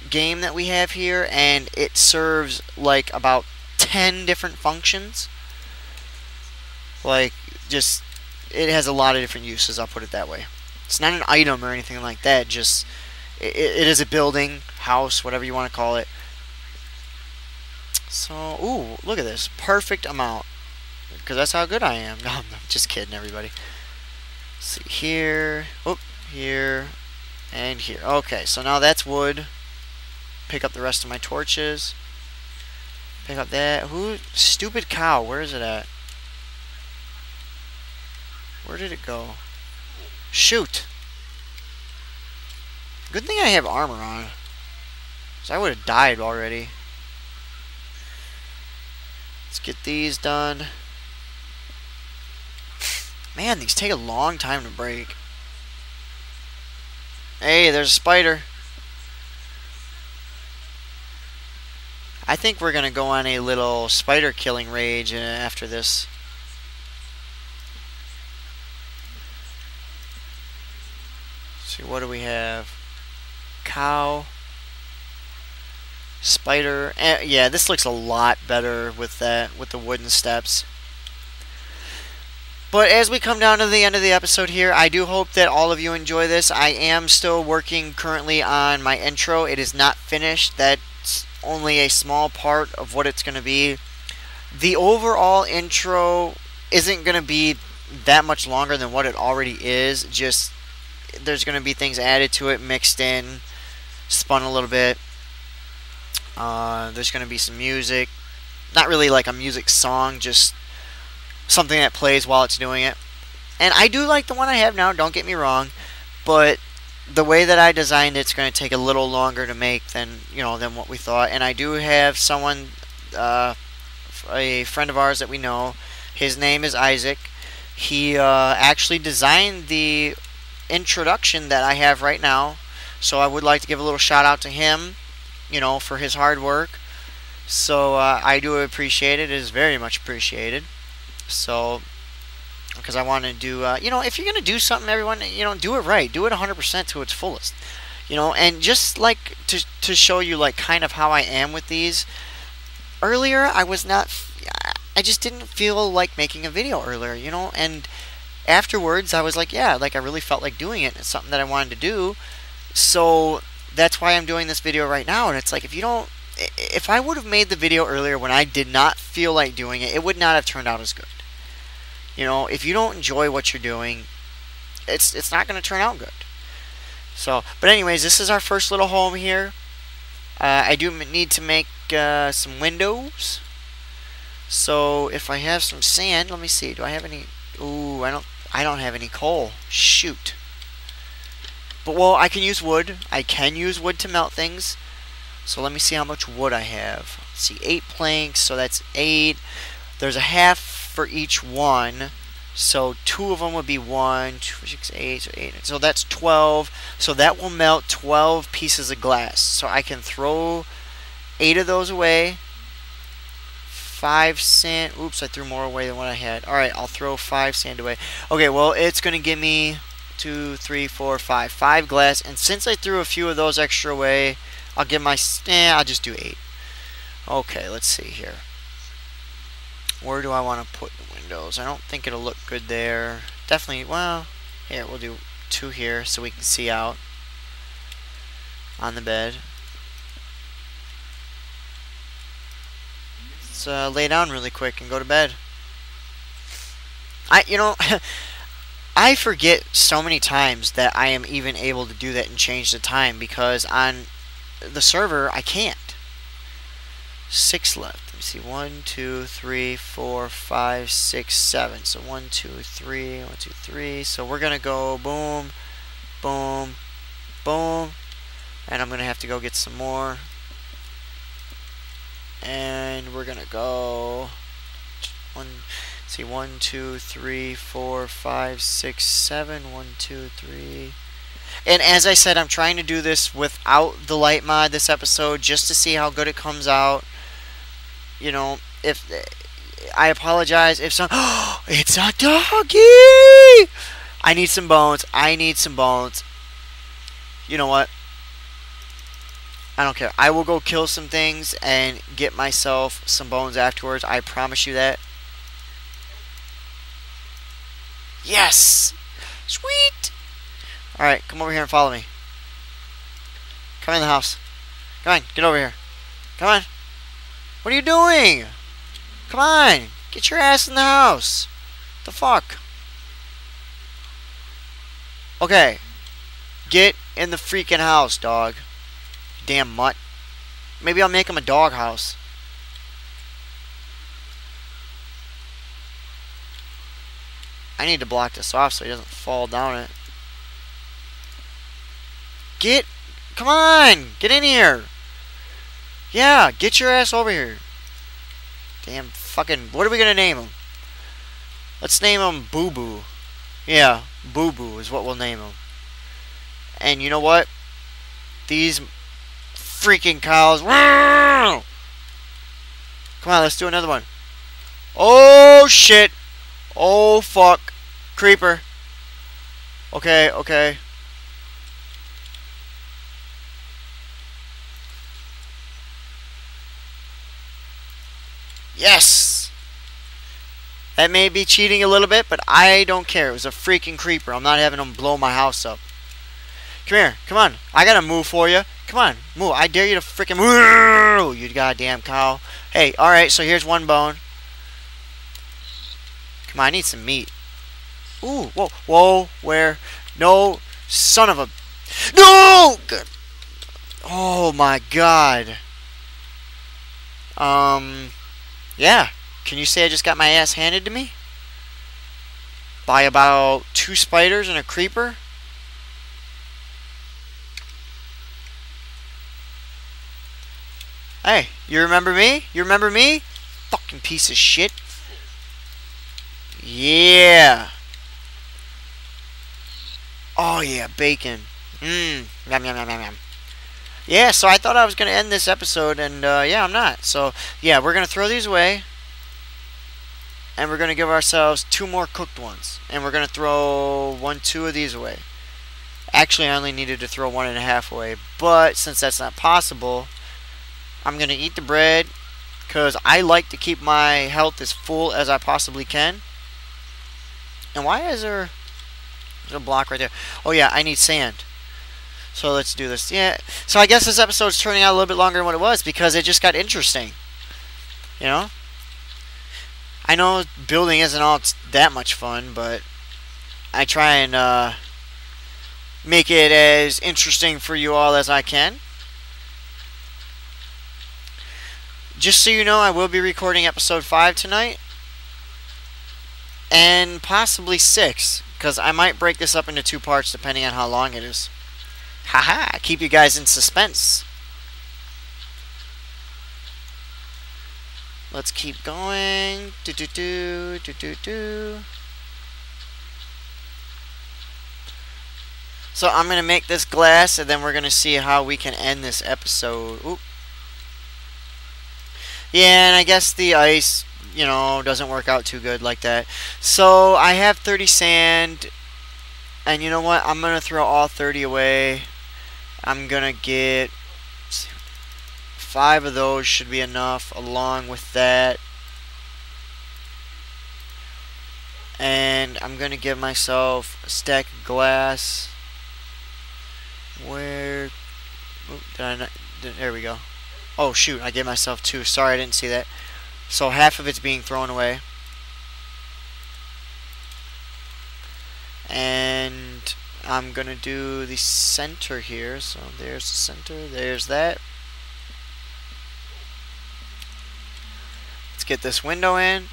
game that we have here, and it serves like about 10 different functions. Like, just, it has a lot of different uses, I'll put it that way. It's not an item or anything like that, just, it is a building, house, whatever you want to call it. So, ooh, look at this, perfect amount, because that's how good I am. No, I'm just kidding, everybody. Let's see, here, oh, here, and here. Okay, so now that's wood. Pick up the rest of my torches. Pick up that. Stupid cow, where is it at? Where did it go? Shoot! Good thing I have armor on. Because I would have died already. Let's get these done. Man, these take a long time to break. Hey, there's a spider. I think we're going to go on a little spider killing rage after this. Let's see, what do we have? Cow. Spider. Yeah, this looks a lot better with that, with the wooden steps. But as we come down to the end of the episode here, I do hope that all of you enjoy this. I am still working currently on my intro. It is not finished. That's only a small part of what it's going to be. The overall intro isn't going to be that much longer than what it already is. Just there's going to be things added to it, mixed in, spun a little bit. There's going to be some music. Not really like a music song, just something that plays while it's doing it. And I do like the one I have now, don't get me wrong, but the way that I designed it's going to take a little longer to make than what we thought. And I do have someone, a friend of ours that we know. His name is Isaac. He actually designed the introduction that I have right now, so I would like to give a little shout out to him, for his hard work. So I do appreciate it. It is very much appreciated. So, because I want to do, if you're going to do something, everyone, do it right. Do it 100% to its fullest. And just like to show you like kind of how I am with these. Earlier, I just didn't feel like making a video earlier, and afterwards I was like, yeah, like I really felt like doing it. It's something that I wanted to do. So that's why I'm doing this video right now. And it's like, if I would have made the video earlier when I did not feel like doing it, it would not have turned out as good. If you don't enjoy what you're doing, it's not going to turn out good. So, but anyways, this is our first little home here. I do need to make some windows. So if I have some sand, let me see. Do I have any? Ooh, I don't have any coal. Shoot. But well, I can use wood. I can use wood to melt things. So let me see how much wood I have. Let's see, 8 planks, so that's 8. There's a half for each one. So 2 of them would be 1, 2, 6, 8, so 8. So that's 12. So that will melt 12 pieces of glass. So I can throw 8 of those away. 5 sand. Oops, I threw more away than what I had. Alright, I'll throw 5 sand away. Okay, well, it's going to give me 2, 3, 4, 5. 5 glass. And since I threw a few of those extra away, I'll give my... I'll just do 8. Okay, let's see here. Where do I want to put the windows? I don't think it'll look good there. Definitely, well, here, we'll do 2 here so we can see out on the bed. Let's lay down really quick and go to bed. I forget so many times that I am even able to do that and change the time, because on the server I can't. 6 left. Let me see. 1, 2, 3, 4, 5, 6, 7. So 1, 2, 3, 1, 2, 3. So we're gonna go boom, boom, boom, and I'm gonna have to go get some more. And we're gonna go 1, 2, 3, 4, 5, 6, 7. 1, 2, 3. And as I said, I'm trying to do this without the light mod this episode, just to see how good it comes out. If I apologize if some... it's a doggy! I need some bones. I need some bones. You know what? I don't care. I will go kill some things and get myself some bones afterwards. I promise you that. Yes! Sweet! Alright, come over here and follow me. Come in the house. Come on, get over here. Come on. What are you doing? Come on, get your ass in the house. The fuck? Okay. Get in the freaking house, dog. Damn mutt. Maybe I'll make him a dog house. I need to block this off so he doesn't fall down it. Come on! Get in here! Yeah, get your ass over here. Damn fucking... What are we gonna name him? Let's name him Boo Boo. Yeah, Boo Boo is what we'll name him. And you know what? These freaking cows... Come on, let's do another one. Oh, shit! Oh, fuck. Creeper. Okay, okay. Yes! That may be cheating a little bit, but I don't care. It was a freaking creeper. I'm not having them blow my house up. Come here. Come on. I gotta move for you. Come on. Move. I dare you to freaking move. You goddamn cow. Hey, alright, so here's one bone. Come on, I need some meat. Ooh, whoa, whoa, where? No, son of a... No! Oh my god. Yeah. Can you say I just got my ass handed to me? By about 2 spiders and a creeper? Hey, you remember me? You remember me? Fucking piece of shit. Yeah. Oh yeah, bacon. Yum, yum, yum, yum, yum. Yeah, so I thought I was going to end this episode, and yeah, I'm not. So, yeah, we're going to throw these away. And we're going to give ourselves 2 more cooked ones. And we're going to throw 2 of these away. Actually, I only needed to throw 1.5 away. But, since that's not possible, I'm going to eat the bread. Because I like to keep my health as full as I possibly can. And why is there... There's a block right there. Oh yeah, I need sand. So let's do this. Yeah. So I guess this episode's turning out a little bit longer than what it was because it just got interesting. You know? I know building isn't all that much fun, but I try and make it as interesting for you all as I can. Just so you know, I will be recording episode 5 tonight. And possibly 6. Because I might break this up into 2 parts depending on how long it is. Haha, keep you guys in suspense. Let's keep going. So I'm going to make this glass and then we're going to see how we can end this episode. Oop. Yeah, and I guess the ice, you know, doesn't work out too good like that. So I have 30 sand. And you know what? I'm going to throw all 30 away. I'm going to get 5 of those should be enough along with that. And I'm going to give myself a stack of glass. Where... Oop, did I not... There we go. Oh shoot, I gave myself 2. Sorry, I didn't see that. So half of it's being thrown away. And I'm going to do the center here. So there's the center. There's that. Let's get this window in.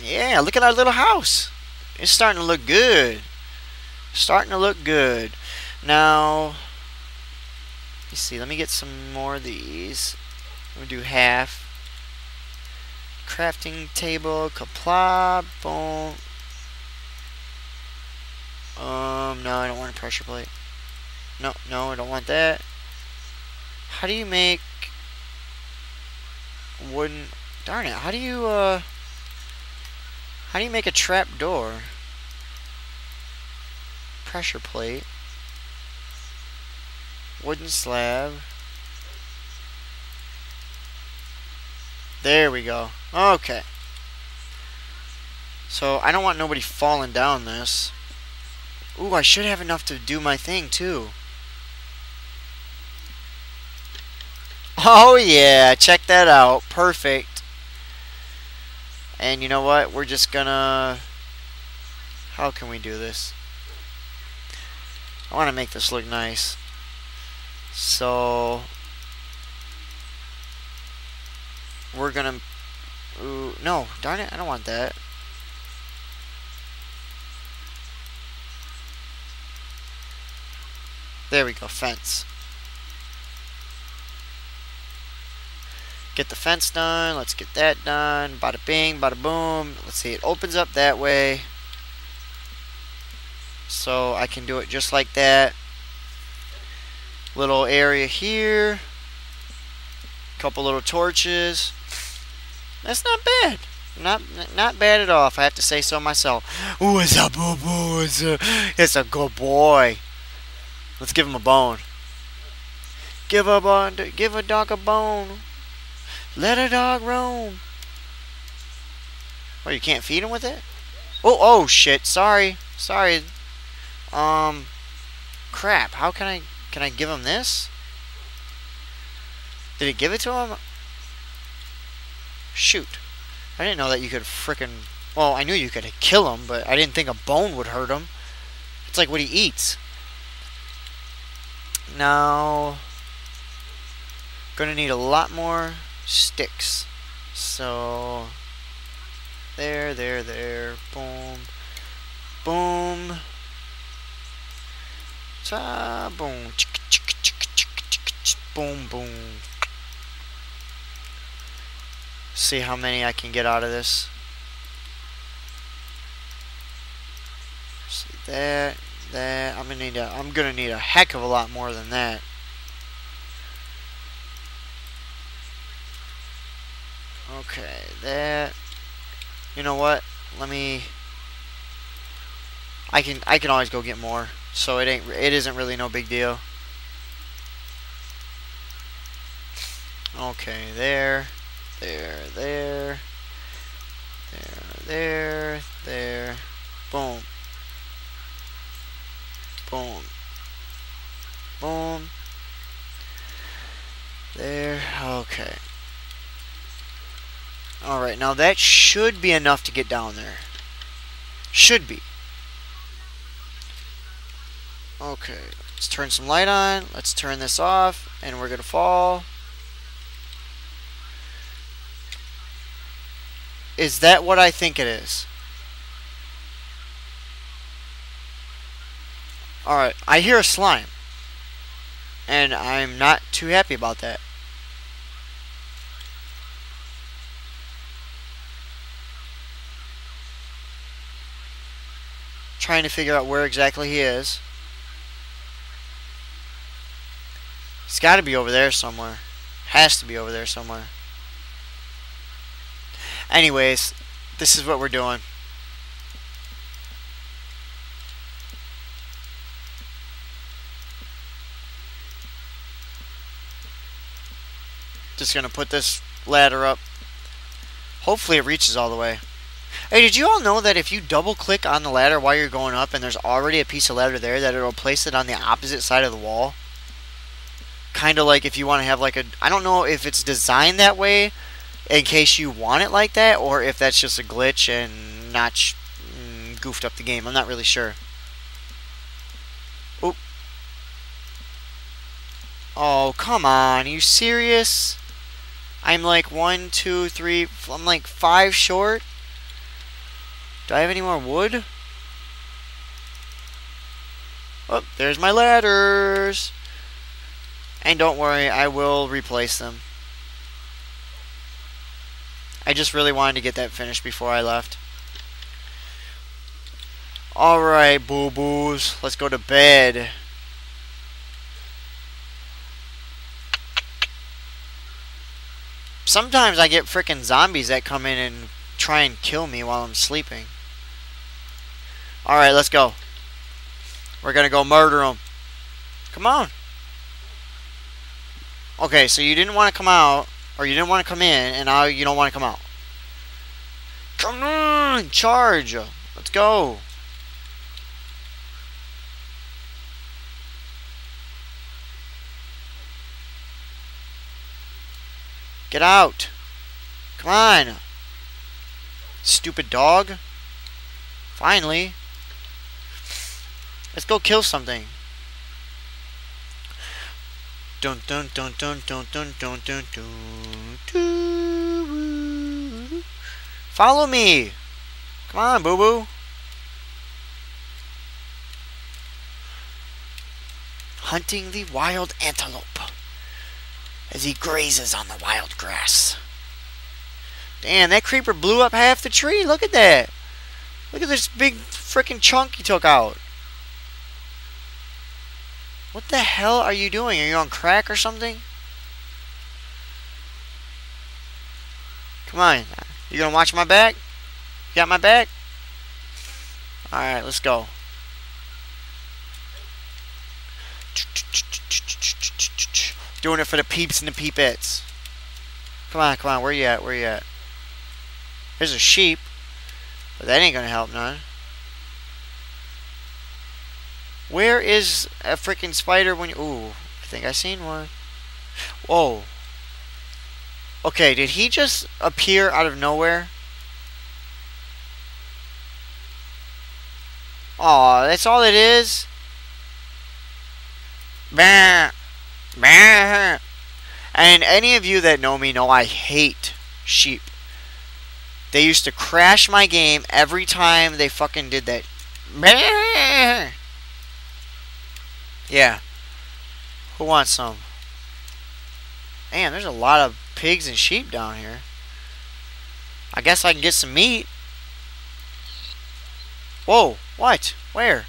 Yeah, look at our little house. It's starting to look good. Starting to look good. Now, let's see. Let me get some more of these. I'm going to do half. Crafting table. Kapla. Boom. No, I don't want a pressure plate. No, I don't want that. How do you make wooden... Darn it, how do you make a trap door? Pressure plate. Wooden slab. There we go. Okay. So, I don't want nobody falling down this. Ooh, I should have enough to do my thing, too. Oh, yeah. Check that out. Perfect. And you know what? We're just gonna... How can we do this? I want to make this look nice. So... We're gonna... Ooh, no, darn it. I don't want that. There we go, fence. Get the fence done. Let's get that done. Bada bing, bada boom. Let's see, it opens up that way. So I can do it just like that. Little area here. Couple little torches. That's not bad. Not bad at all, if I have to say so myself. Ooh, it's a boo boo. It's a good boy. Let's give him a bone. Give a dog a bone. Let a dog roam. Oh, you can't feed him with it? Oh shit. Sorry. Sorry. Crap. How can I give him this? Did it give it to him? Shoot. I didn't know that you could frickin'... Well, I knew you could kill him, but I didn't think a bone would hurt him. It's like what he eats. Now... Gonna need a lot more sticks. So... There. Boom. Boom. Ta boom. Boom, boom. See how many I can get out of this. See that. I'm gonna need a heck of a lot more than that. Okay, that. You know what? I can always go get more. So it isn't really no big deal. Okay, there. Boom. Boom. Boom. There. Okay. Alright, now that should be enough to get down there. Should be. Okay, let's turn some light on. Let's turn this off, and we're gonna fall. Is that what I think it is? Alright, I hear a slime. And I'm not too happy about that. Trying to figure out where exactly he is. He's got to be over there somewhere. Has to be over there somewhere. Anyways, this is what we're doing. Just gonna put this ladder up. Hopefully it reaches all the way. Hey, did you all know that if you double click on the ladder while you're going up and there's already a piece of ladder there, that it'll place it on the opposite side of the wall? Kind of like if you want to have like a... I don't know if it's designed that way in case you want it like that, or if that's just a glitch and not goofed up the game. I'm not really sure. Oop. Oh, come on. Are you serious? I'm like 1, 2, 3... I'm like 5 short. Do I have any more wood? Oh, there's my ladders. And don't worry, I will replace them. I just really wanted to get that finished before I left. Alright, boo-boos. Let's go to bed. Sometimes I get frickin' zombies that come in and try and kill me while I'm sleeping. Alright, let's go. We're gonna go murder them. Come on. Okay, so you didn't want to come out, or you didn't want to come in, and now you don't want to come out. Come on, charge. Let's go. Get out. Come on. Stupid dog. Finally. Let's go kill something. Dun dun dun dun dun dun dun dun dun. Follow me. Come on, boo boo. Hunting the wild antelope as he grazes on the wild grass. Damn, that creeper blew up half the tree. Look at that. Look at this big freaking chunk he took out. What the hell are you doing? Are you on crack or something? Come on. You gonna watch my back? You got my back? Alright, let's go. Doing it for the peeps and the peepettes. Come on, come on. Where you at? Where you at? There's a sheep. But that ain't gonna help none. Where is a freaking spider when you... Ooh, I think I seen one. Whoa. Okay, did he just appear out of nowhere? Aw, that's all it is? Bah. Bah. And any of you that know me know I hate sheep. They used to crash my game every time they fucking did that. Bah. Yeah. Who wants some? Man, there's a lot of pigs and sheep down here. I guess I can get some meat. Whoa, what? Where?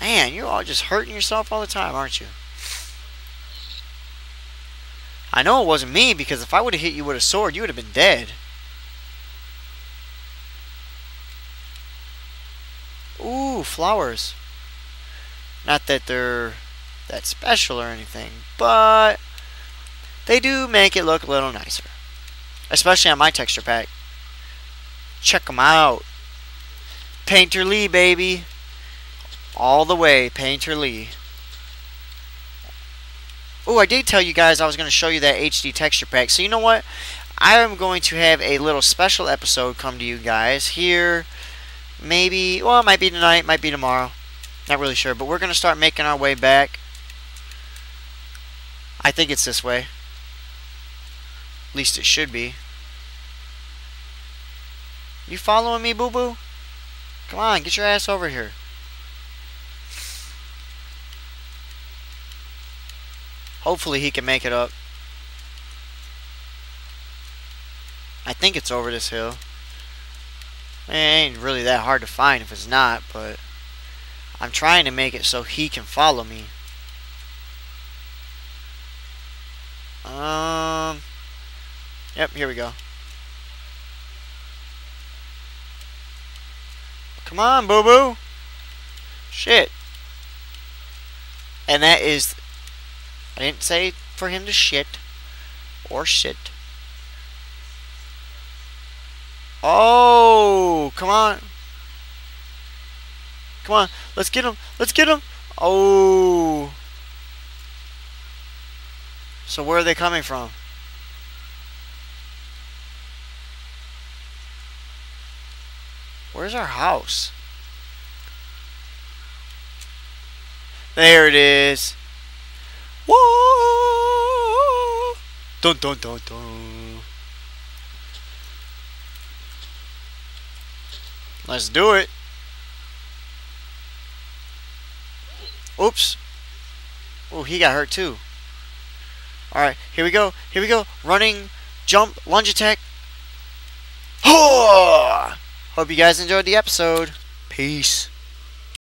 Man, you're all just hurting yourself all the time, aren't you? I know it wasn't me, because if I would have hit you with a sword, you would have been dead. Ooh, flowers. Not that they're that special or anything, but they do make it look a little nicer. Especially on my texture pack. Check them out. Painter Lee, baby. All the way, Painter Lee. Oh, I did tell you guys I was going to show you that HD texture pack. So you know what? I am going to have a little special episode come to you guys here. Maybe, well, it might be tonight, might be tomorrow. Not really sure, but we're going to start making our way back. I think it's this way. At least it should be. You following me, boo-boo? Come on, get your ass over here. Hopefully he can make it up. I think it's over this hill. It ain't really that hard to find if it's not, but I'm trying to make it so he can follow me. Yep, here we go. Come on, boo-boo. Shit. And that is... I didn't say for him to shit. Or shit. Oh, come on. Come on. Let's get him. Let's get him. Oh. So where are they coming from? Where's our house? There it is. Whoa! Dun dun dun dun. Let's do it. Oops. Oh, he got hurt too. Alright, here we go. Here we go. Running, jump, lunge attack. Hope you guys enjoyed the episode. Peace.